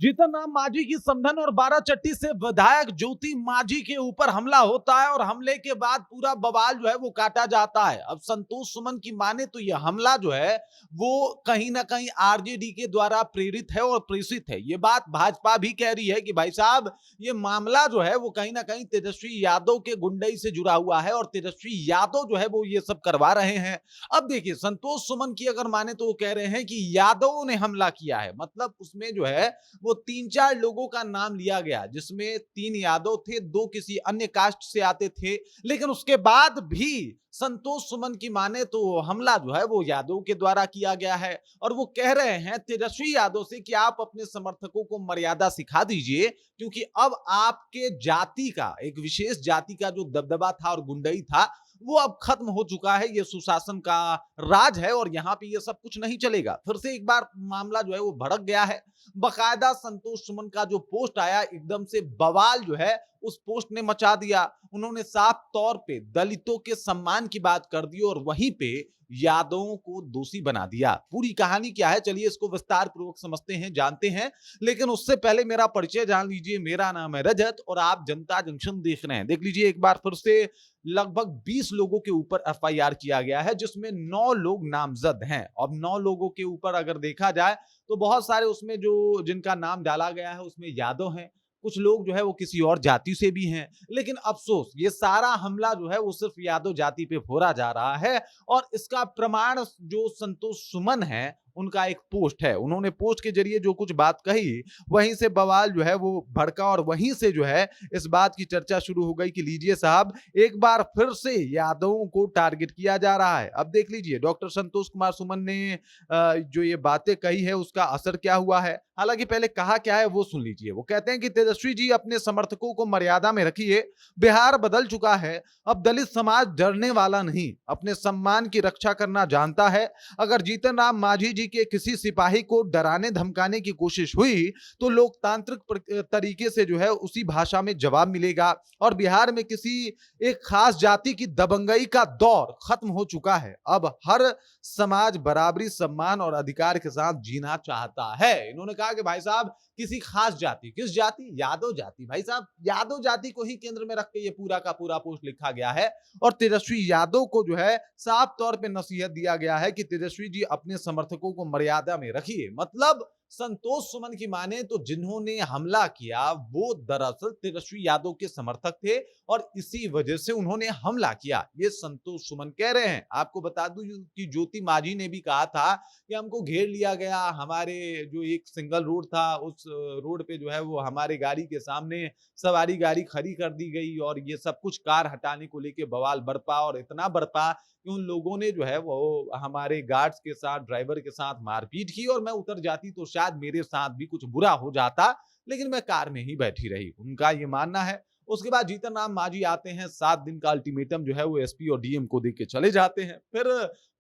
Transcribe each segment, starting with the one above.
जीतन राम मांझी की समधन और बाराचट्टी से विधायक ज्योति मांझी के ऊपर हमला होता है और हमले के बाद पूरा बवाल जो है वो काटा जाता है। अब संतोष सुमन की माने तो यह हमला जो है वो कहीं ना कहीं आरजेडी के द्वारा प्रेरित है और प्रेषित है। ये बात भाजपा भी कह रही है कि भाई साहब ये मामला जो है वो कहीं ना कहीं तेजस्वी यादव के गुंडई से जुड़ा हुआ है और तेजस्वी यादव जो है वो ये सब करवा रहे हैं। अब देखिए संतोष सुमन की अगर माने तो वो कह रहे हैं कि यादवों ने हमला किया है, मतलब उसमें जो है वो 3-4 लोगों का नाम लिया गया जिसमें 3 यादव थे, 2 किसी अन्य कास्ट से आते थे। लेकिन उसके बाद भी संतोष सुमन की माने तो हमला जो है वो यादव के द्वारा किया गया है और वो कह रहे हैं तेजस्वी यादव से कि आप अपने समर्थकों को मर्यादा सिखा दीजिए, क्योंकि अब आपके जाति का, एक विशेष जाति का जो दबदबा था और गुंडई था वो अब खत्म हो चुका है। ये सुशासन का राज है और यहाँ पे ये सब कुछ नहीं चलेगा। फिर से एक बार मामला जो है वो भड़क गया है। बकायदा संतोष सुमन का जो पोस्ट आया एकदम से बवाल जो है उस पोस्ट ने मचा दिया। उन्होंने साफ तौर पे दलितों के सम्मान की बात कर दी और वहीं पे यादवों को दोषी बना दिया। पूरी कहानी क्या है चलिए इसको विस्तार पूर्वक समझते हैं, जानते हैं। लेकिन उससे पहले मेरा परिचय जान लीजिए। मेरा नाम है रजत और आप जनता जंक्शन देख रहे हैं। देख लीजिए एक बार फिर से लगभग 20 लोगों के ऊपर एफआईआर किया गया है जिसमें 9 लोग नामजद हैं। अब 9 लोगों के ऊपर अगर देखा जाए तो बहुत सारे उसमें जो जिनका नाम डाला गया है उसमें यादव हैं, कुछ लोग जो है वो किसी और जाति से भी हैं। लेकिन अफसोस ये सारा हमला जो है वो सिर्फ यादव जाति पे फोड़ा जा रहा है और इसका प्रमाण जो संतोष सुमन है उनका एक पोस्ट है। उन्होंने पोस्ट के जरिए जो कुछ बात कही वहीं से बवाल जो है वो भड़का और वहीं से जो है इस बात की चर्चा शुरू हो गई कि लीजिए साहब एक बार फिर से यादवों को टारगेट किया जा रहा है। अब देख लीजिए डॉक्टर संतोष कुमार सुमन ने जो ये बातें कही है उसका असर क्या हुआ है। हालांकि पहले कहा क्या है वो सुन लीजिए। वो कहते हैं कि तेजस्वी जी अपने समर्थकों को मर्यादा में रखिए, बिहार बदल चुका है, अब दलित समाज डरने वाला नहीं, अपने सम्मान की रक्षा करना जानता है। अगर जीतन राम मांझी जी के किसी सिपाही को डराने धमकाने की कोशिश हुई तो लोकतांत्रिक तरीके से जो है उसी भाषा में जवाब मिलेगा और बिहार में किसी एक खास जाति की दबंगई का दौर खत्म हो चुका है। अब हर समाज बराबरी, सम्मान और अधिकार के साथ जीना चाहता है। इन्होंने कहा कि भाई साहब किसी खास जाति, किस जाति? यादव जाति। भाई साहब यादव जाति को ही केंद्र में रख के ये पूरा का पूरा पोस्ट लिखा गया है और तेजस्वी यादव को जो है साफ तौर पे नसीहत दिया गया है कि तेजस्वी जी अपने समर्थकों को मर्यादा में रखिए। मतलब संतोष सुमन की माने तो जिन्होंने हमला किया वो दरअसल तेजस्वी यादव के समर्थक थे और इसी वजह से उन्होंने हमला किया, ये संतोष सुमन कह रहे हैं। आपको बता दूं कि ज्योति मांझी ने भी कहा था कि हमको घेर लिया गया, हमारे जो एक सिंगल रोड था उस रोड पे जो है वो हमारे गाड़ी के सामने सवारी गाड़ी खड़ी कर दी गई और ये सब कुछ कार हटाने को लेके बवाल बरपा और इतना बरपा कि उन लोगों ने जो है वो हमारे गार्ड्स के साथ, ड्राइवर के साथ मारपीट की और मैं उतर जाती तो शायद मेरे साथ भी कुछ बुरा हो जाता, लेकिन मैं कार में ही बैठी रही, उनका ये मानना है। उसके बाद जीतन राम मांझी आते हैं, 7 दिन का अल्टीमेटम जो है वो एसपी और डीएम को देके चले जाते हैं। फिर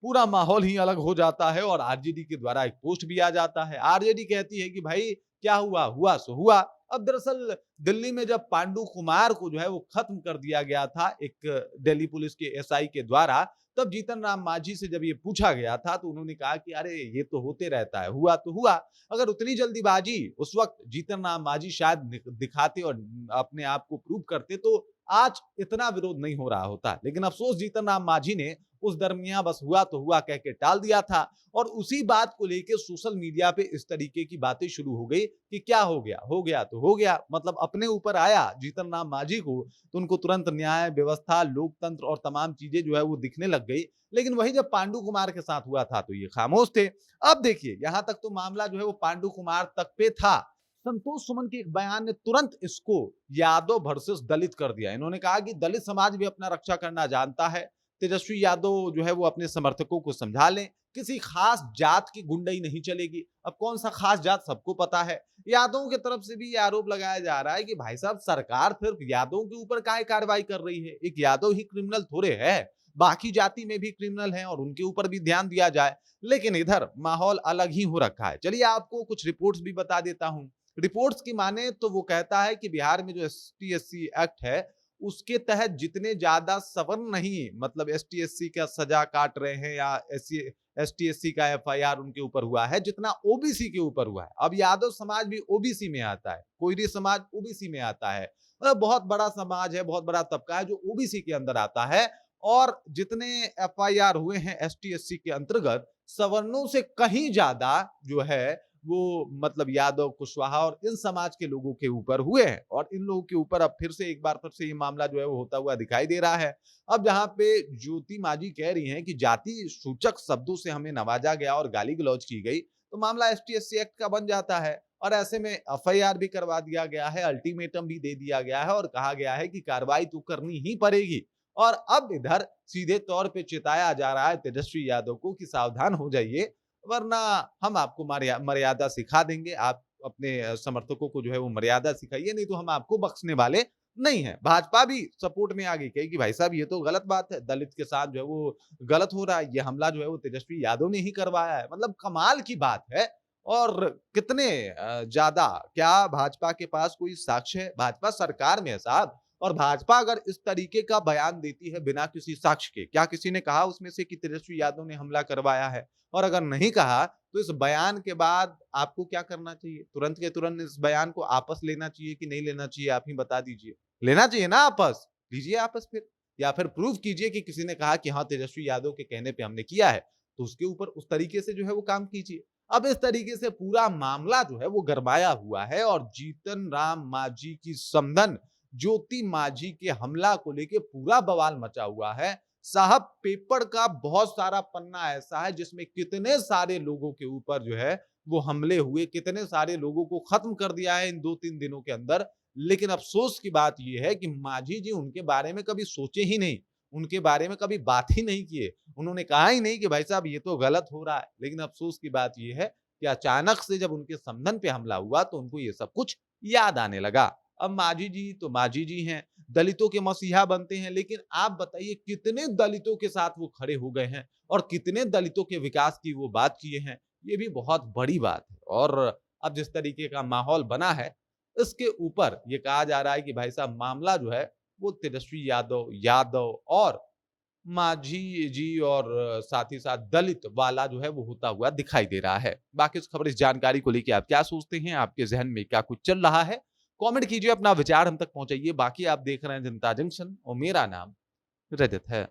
पूरा माहौल ही अलग हो जाता है और आरजेडी के द्वारा एक पोस्ट भी आ जाता है। आरजेडी कहती है कि भाई क्या हुआ, हुआ सो हुआ। अब दरअसल दिल्ली में जब पांडु कुमार को जो है वो खत्म कर दिया गया था एक दिल्ली पुलिस के एसआई के द्वारा, तब जीतन राम मांझी से जब ये पूछा गया था तो उन्होंने कहा कि अरे ये तो होते रहता है, हुआ तो हुआ। अगर उतनी जल्दीबाजी उस वक्त जीतन राम मांझी शायद दिखाते और अपने आप को प्रूव करते तो आज इतना विरोध नहीं हो रहा होता। लेकिन अफसोस जीतन राम मांझी ने उस दरमियान बस हुआ तो हुआ कह के टाल दिया था और उसी बात को लेकर सोशल मीडिया पे इस तरीके की बातें शुरू हो गई कि क्या हो गया तो हो गया। मतलब अपने ऊपर आया जीतन राम मांझी को तो उनको तुरंत न्याय व्यवस्था, लोकतंत्र और तमाम चीजें जो है वो दिखने लग गई। लेकिन वही जब पांडु कुमार के साथ हुआ था तो ये खामोश थे। अब देखिए यहां तक तो मामला जो है वो पांडु कुमार तक पे था। संतोष सुमन के एक बयान ने तुरंत इसको यादव वर्सेस दलित कर दिया। इन्होंने कहा कि दलित समाज भी अपना रक्षा करना जानता है, तेजस्वी यादव जो है वो अपने समर्थकों को समझा लें, किसी खास जात की गुंडई नहीं चलेगी। अब कौन सा खास जात सबको पता है। यादवों की तरफ से भी ये आरोप लगाया जा रहा है कि भाई साहब सरकार सिर्फ यादवों के ऊपर काहे कार्रवाई कर रही है, एक यादव ही क्रिमिनल थोड़े है, बाकी जाति में भी क्रिमिनल हैं और उनके ऊपर भी ध्यान दिया जाए। लेकिन इधर माहौल अलग ही हो रखा है। चलिए आपको कुछ रिपोर्ट्स भी बता देता हूं। रिपोर्ट्स की माने तो वो कहता है कि बिहार में जो एसटी एससी एक्ट है उसके तहत जितने ज्यादा सवर्ण नहीं, मतलब एसटी एससी का सजा काट रहे हैं या एसटी एससी का एफआईआर उनके ऊपर हुआ है जितना ओबीसी के ऊपर हुआ है। अब यादव समाज भी ओबीसी में आता है, कोयरी समाज ओबीसी में आता है, बहुत बड़ा समाज है, बहुत बड़ा तबका है जो ओबीसी के अंदर आता है। और जितने एफआईआर हुए हैं एसटी एससी के अंतर्गत, सवर्णों से कहीं ज्यादा जो है वो मतलब यादव, कुशवाहा और इन समाज के लोगों के ऊपर हुए हैं। और इन लोगों के ऊपर अब फिर से एक बार फिर से ये मामला जो है वो होता हुआ दिखाई दे रहा है। अब जहां पे ज्योति मांझी कह रही हैं कि जाति सूचक शब्दों से हमें नवाजा गया और गाली गलौज की गई, तो मामला एसटी एससी एक्ट का बन जाता है। और ऐसे में एफआईआर भी करवा दिया गया है, अल्टीमेटम भी दे दिया गया है और कहा गया है कि कार्रवाई तो करनी ही पड़ेगी। और अब इधर सीधे तौर पे चेताया जा रहा है तेजस्वी यादव को कि सावधान हो जाइए, वरना हम आपको मर्यादा सिखा देंगे। आप अपने समर्थकों को जो है वो मर्यादा सिखाइए, नहीं तो हम आपको बख्शने वाले नहीं है। भाजपा भी सपोर्ट में आ गई, कही कि भाई साहब ये तो गलत बात है, दलित के साथ जो है वो गलत हो रहा है, ये हमला जो है वो तेजस्वी यादव ने ही करवाया है। मतलब कमाल की बात है। और कितने ज्यादा, क्या भाजपा के पास कोई साक्ष्य है? भाजपा सरकार में है साहब। और भाजपा अगर इस तरीके का बयान देती है बिना किसी साक्ष्य के, क्या किसी ने कहा उसमें से कि तेजस्वी यादव ने हमला करवाया है? और अगर नहीं कहा तो इस बयान के बाद आपको क्या करना चाहिए? तुरंत के तुरंत इस बयान को आपस लेना चाहिए कि नहीं लेना चाहिए? आप ही बता दीजिए। लेना चाहिए ना आपस? लीजिए आपस फिर, या फिर प्रूव कीजिए कि किसी ने कहा कि हाँ तेजस्वी यादव के कहने पे हमने किया है, तो उसके ऊपर उस तरीके से जो है वो काम कीजिए। अब इस तरीके से पूरा मामला जो है वो गरमाया हुआ है और जीतन राम मांझी की समधन ज्योति मांझी के हमला को लेके पूरा बवाल मचा हुआ है। साहब पेपर का बहुत सारा पन्ना ऐसा है जिसमें कितने सारे लोगों के ऊपर जो है वो हमले हुए, कितने सारे लोगों को खत्म कर दिया है इन 2-3 दिनों के अंदर। लेकिन अफसोस की बात यह है कि मांझी जी उनके बारे में कभी सोचे ही नहीं, उनके बारे में कभी बात ही नहीं किए। उन्होंने कहा ही नहीं कि भाई साहब ये तो गलत हो रहा है। लेकिन अफसोस की बात यह है कि अचानक से जब उनके समधन पे हमला हुआ तो उनको ये सब कुछ याद आने लगा। अब मांझी जी तो मांझी जी हैं, दलितों के मसीहा बनते हैं, लेकिन आप बताइए कितने दलितों के साथ वो खड़े हो गए हैं और कितने दलितों के विकास की वो बात किए हैं, ये भी बहुत बड़ी बात है। और अब जिस तरीके का माहौल बना है, इसके ऊपर ये कहा जा रहा है कि भाई साहब मामला जो है वो तेजस्वी यादव और मांझी जी और साथ ही साथ दलित वाला जो है वो होता हुआ दिखाई दे रहा है। बाकी इस खबर, इस जानकारी को लेके आप क्या सोचते हैं? आपके ज़हन में क्या कुछ चल रहा है? कमेंट कीजिए, अपना विचार हम तक पहुंचाइए। बाकी आप देख रहे हैं जनता जंक्शन और मेरा नाम रजत है।